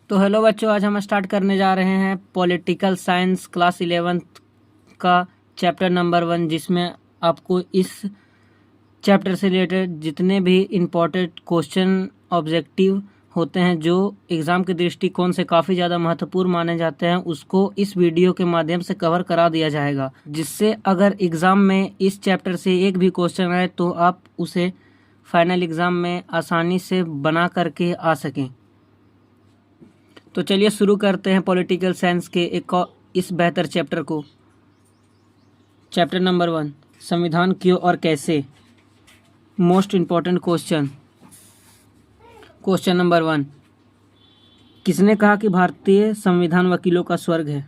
तो हेलो बच्चों, आज हम स्टार्ट करने जा रहे हैं पॉलिटिकल साइंस क्लास 11th का चैप्टर नंबर 1, जिसमें आपको इस चैप्टर से रिलेटेड जितने भी इम्पोर्टेंट क्वेश्चन ऑब्जेक्टिव होते हैं जो एग्ज़ाम के दृष्टिकोण से काफ़ी ज़्यादा महत्वपूर्ण माने जाते हैं, उसको इस वीडियो के माध्यम से कवर करा दिया जाएगा, जिससे अगर एग्ज़ाम में इस चैप्टर से एक भी क्वेश्चन आए तो आप उसे फाइनल एग्ज़ाम में आसानी से बना करके आ सकें। तो चलिए शुरू करते हैं पॉलिटिकल साइंस के इस बेहतर चैप्टर को। चैप्टर नंबर 1, संविधान क्यों और कैसे। मोस्ट इम्पॉर्टेंट क्वेश्चन नंबर 1, किसने कहा कि भारतीय संविधान वकीलों का स्वर्ग है।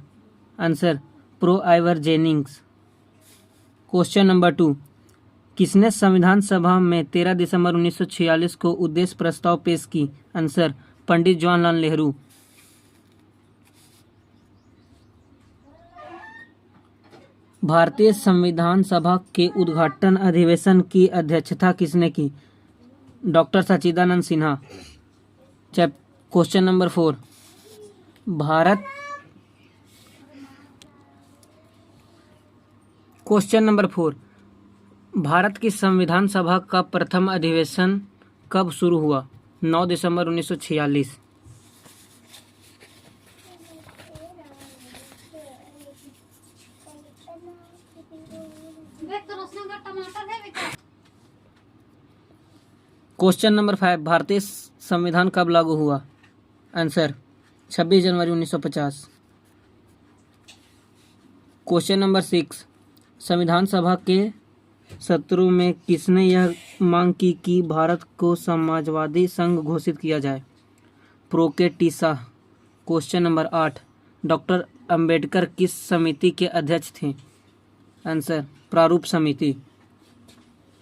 Answer, pro Ivor Jennings. Question number 2, किसने संविधान सभा में 13 दिसंबर 1946 को उद्देश्य प्रस्ताव पेश की। आंसर, पंडित जवाहरलाल नेहरू। भारतीय संविधान सभा के उद्घाटन अधिवेशन की अध्यक्षता किसने की। डॉक्टर सच्चिदानंद सिन्हा। क्वेश्चन नंबर 4, भारत की संविधान सभा का प्रथम अधिवेशन कब शुरू हुआ। 9 दिसंबर 1946। क्वेश्चन नंबर 5, भारतीय संविधान कब लागू हुआ। आंसर, 26 जनवरी 1950। क्वेश्चन नंबर 6, संविधान सभा के सत्रों में किसने यह मांग की कि भारत को समाजवादी संघ घोषित किया जाए। प्रोकेटिसा। क्वेश्चन नंबर 8, डॉक्टर अंबेडकर किस समिति के अध्यक्ष थे। आंसर, प्रारूप समिति।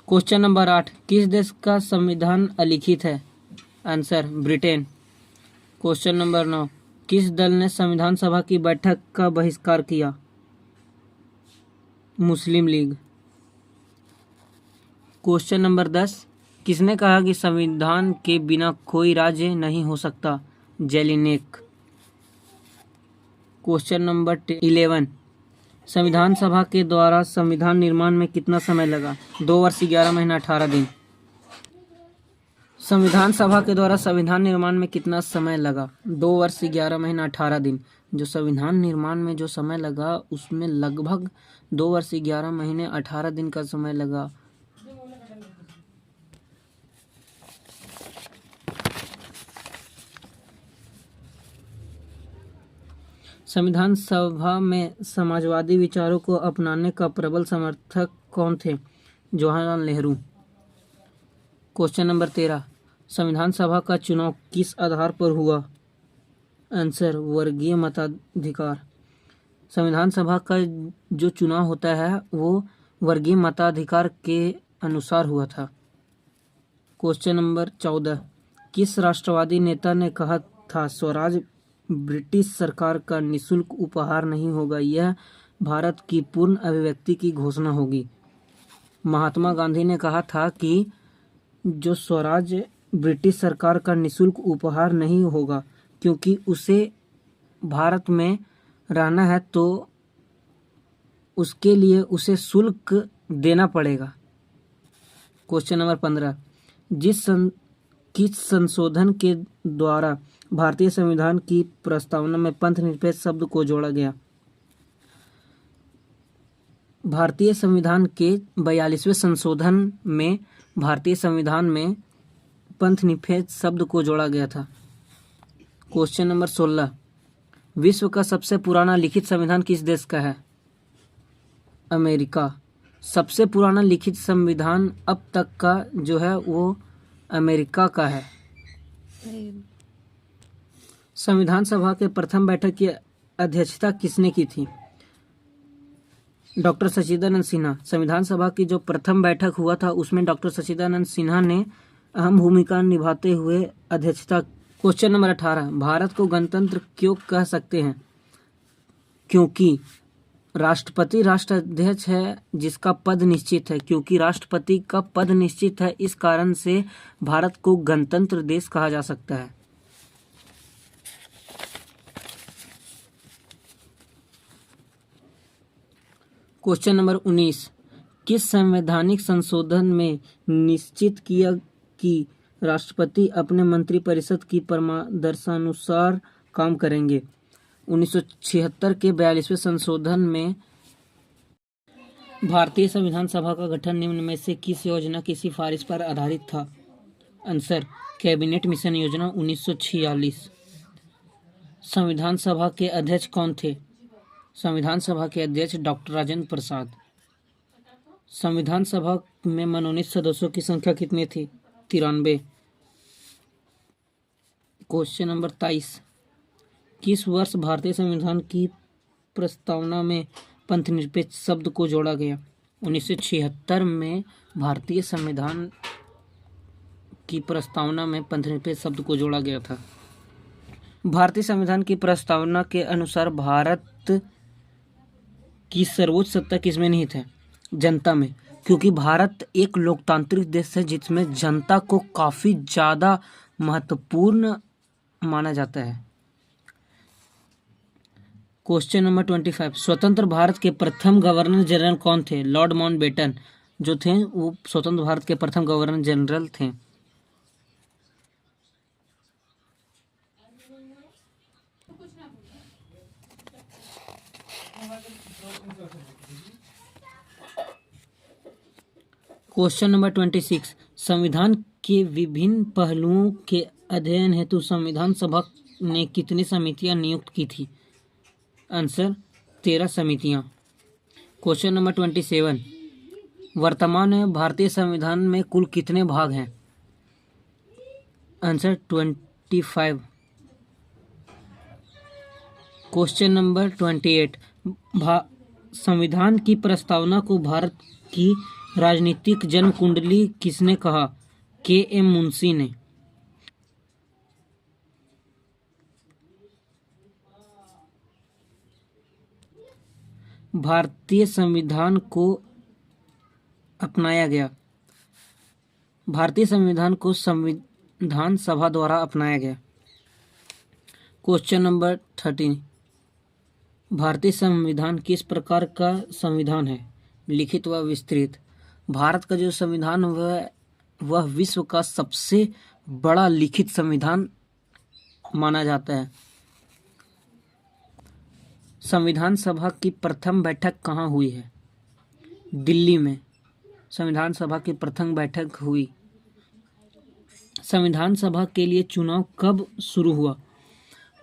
क्वेश्चन नंबर 8, किस देश का संविधान अलिखित है। Answer, Britain. क्वेश्चन नंबर 9, किस दल ने संविधान सभा की बैठक का बहिष्कार किया। मुस्लिम लीग। क्वेश्चन नंबर 10, किसने कहा कि संविधान के बिना कोई राज्य नहीं हो सकता। जेलिनेक। क्वेश्चन नंबर 11, संविधान सभा के द्वारा संविधान निर्माण में कितना समय लगा। 2 वर्ष 11 महीना 18 दिन। संविधान सभा के द्वारा संविधान निर्माण में कितना समय लगा। 2 वर्ष 11 महीना 18 दिन। जो संविधान निर्माण में जो समय लगा उसमें लगभग 2 वर्ष 11 महीने 18 दिन का समय लगा। संविधान सभा में समाजवादी विचारों को अपनाने का प्रबल समर्थक कौन थे। जवाहरलाल नेहरू। क्वेश्चन नंबर 13, संविधान सभा का चुनाव किस आधार पर हुआ। आंसर, वर्गीय मताधिकार। संविधान सभा का जो चुनाव होता है वो वर्गीय मताधिकार के अनुसार हुआ था। क्वेश्चन नंबर 14, किस राष्ट्रवादी नेता ने कहा था स्वराज ब्रिटिश सरकार का निःशुल्क उपहार नहीं होगा, यह भारत की पूर्ण अभिव्यक्ति की घोषणा होगी। महात्मा गांधी ने कहा था कि जो स्वराज ब्रिटिश सरकार का निःशुल्क उपहार नहीं होगा, क्योंकि उसे भारत में रहना है तो उसके लिए उसे शुल्क देना पड़ेगा। क्वेश्चन नंबर 15, किस संशोधन के द्वारा भारतीय संविधान की प्रस्तावना में पंथ निरपेक्ष शब्द को जोड़ा गया। भारतीय संविधान के 42वें संशोधन में भारतीय संविधान में पंथ निरपेक्ष शब्द को जोड़ा गया था। क्वेश्चन नंबर 16, विश्व का सबसे पुराना लिखित संविधान किस देश का है। अमेरिका। सबसे पुराना लिखित संविधान अब तक का जो है वो अमेरिका का है। संविधान सभा के प्रथम बैठक की अध्यक्षता किसने की थी। डॉक्टर सच्चिदानंद सिन्हा। संविधान सभा की जो प्रथम बैठक हुआ था उसमें डॉक्टर सच्चिदानंद सिन्हा ने अहम भूमिका निभाते हुए अध्यक्षता। क्वेश्चन नंबर 18, भारत को गणतंत्र क्यों कह सकते हैं। क्योंकि राष्ट्रपति राष्ट्राध्यक्ष है जिसका पद निश्चित है। क्योंकि राष्ट्रपति का पद निश्चित है, इस कारण से भारत को गणतंत्र देश कहा जा सकता है। क्वेश्चन नंबर 19, किस संवैधानिक संशोधन में निश्चित किया कि राष्ट्रपति अपने मंत्रिपरिषद की परामर्शानुसार काम करेंगे? 1976 के 42वें संशोधन में भारतीय संविधान सभा का गठन निम्न में से किस योजना की सिफारिश पर आधारित था? आंसर, कैबिनेट मिशन योजना 1946। संविधान सभा के अध्यक्ष कौन थे? संविधान सभा के अध्यक्ष डॉक्टर राजेंद्र प्रसाद। संविधान सभा में मनोनीत सदस्यों की संख्या कितनी थी? 93। क्वेश्चन नंबर 23, किस वर्ष भारतीय संविधान की प्रस्तावना में पंथनिरपेक्ष शब्द को जोड़ा गया? 1976 में भारतीय संविधान की प्रस्तावना में पंथनिरपेक्ष शब्द को जोड़ा गया था। भारतीय संविधान की प्रस्तावना के अनुसार भारत की सर्वोच्च सत्ता किसमें निहित है? जनता में, क्योंकि भारत एक लोकतांत्रिक देश है जिसमें जनता को काफी ज्यादा महत्वपूर्ण माना जाता है। क्वेश्चन नंबर 25, स्वतंत्र भारत के प्रथम गवर्नर जनरल कौन थे? लॉर्ड माउंटबेटन जो थे वो स्वतंत्र भारत के प्रथम गवर्नर जनरल थे। क्वेश्चन नंबर 26, संविधान के विभिन्न पहलुओं के अध्ययन हेतु संविधान सभा ने कितनी समितियां नियुक्त की थी? आंसर, 13 समितियां। क्वेश्चन नंबर 27, वर्तमान में भारतीय संविधान में कुल कितने भाग हैं? आंसर, 25। क्वेश्चन नंबर 28, संविधान की प्रस्तावना को भारत की राजनीतिक जन्म कुंडली किसने कहा? के.एम. मुंशी ने। भारतीय संविधान को अपनाया गया। भारतीय संविधान को संविधान सभा द्वारा अपनाया गया। क्वेश्चन नंबर 30, भारतीय संविधान किस प्रकार का संविधान है? लिखित व विस्तृत। भारत का जो संविधान वह विश्व का सबसे बड़ा लिखित संविधान माना जाता है। संविधान सभा की प्रथम बैठक कहाँ हुई है? दिल्ली में संविधान सभा की प्रथम बैठक हुई। संविधान सभा के लिए चुनाव कब शुरू हुआ?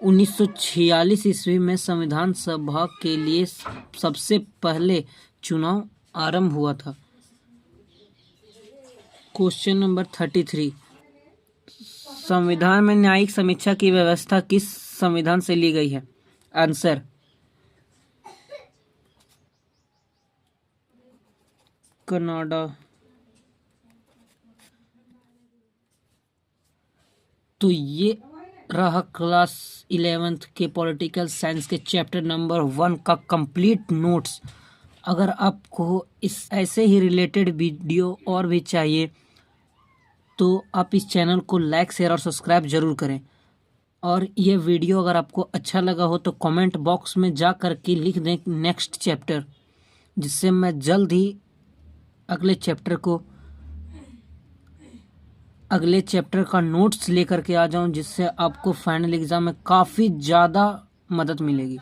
1946 ईस्वी में संविधान सभा के लिए सबसे पहले चुनाव आरंभ हुआ था। क्वेश्चन नंबर 33, संविधान में न्यायिक समीक्षा की व्यवस्था किस संविधान से ली गई है? Answer, Canada. तो ये रहा क्लास 11th के पॉलिटिकल साइंस के चैप्टर नंबर 1 का कंप्लीट नोट्स। अगर आपको इस ऐसे ही रिलेटेड वीडियो और भी चाहिए तो आप इस चैनल को लाइक, शेयर और सब्सक्राइब जरूर करें। और ये वीडियो अगर आपको अच्छा लगा हो तो कमेंट बॉक्स में जा कर के लिख दें नेक्स्ट चैप्टर, जिससे मैं जल्द ही अगले चैप्टर का नोट्स लेकर के आ जाऊं, जिससे आपको फाइनल एग्जाम में काफ़ी ज़्यादा मदद मिलेगी।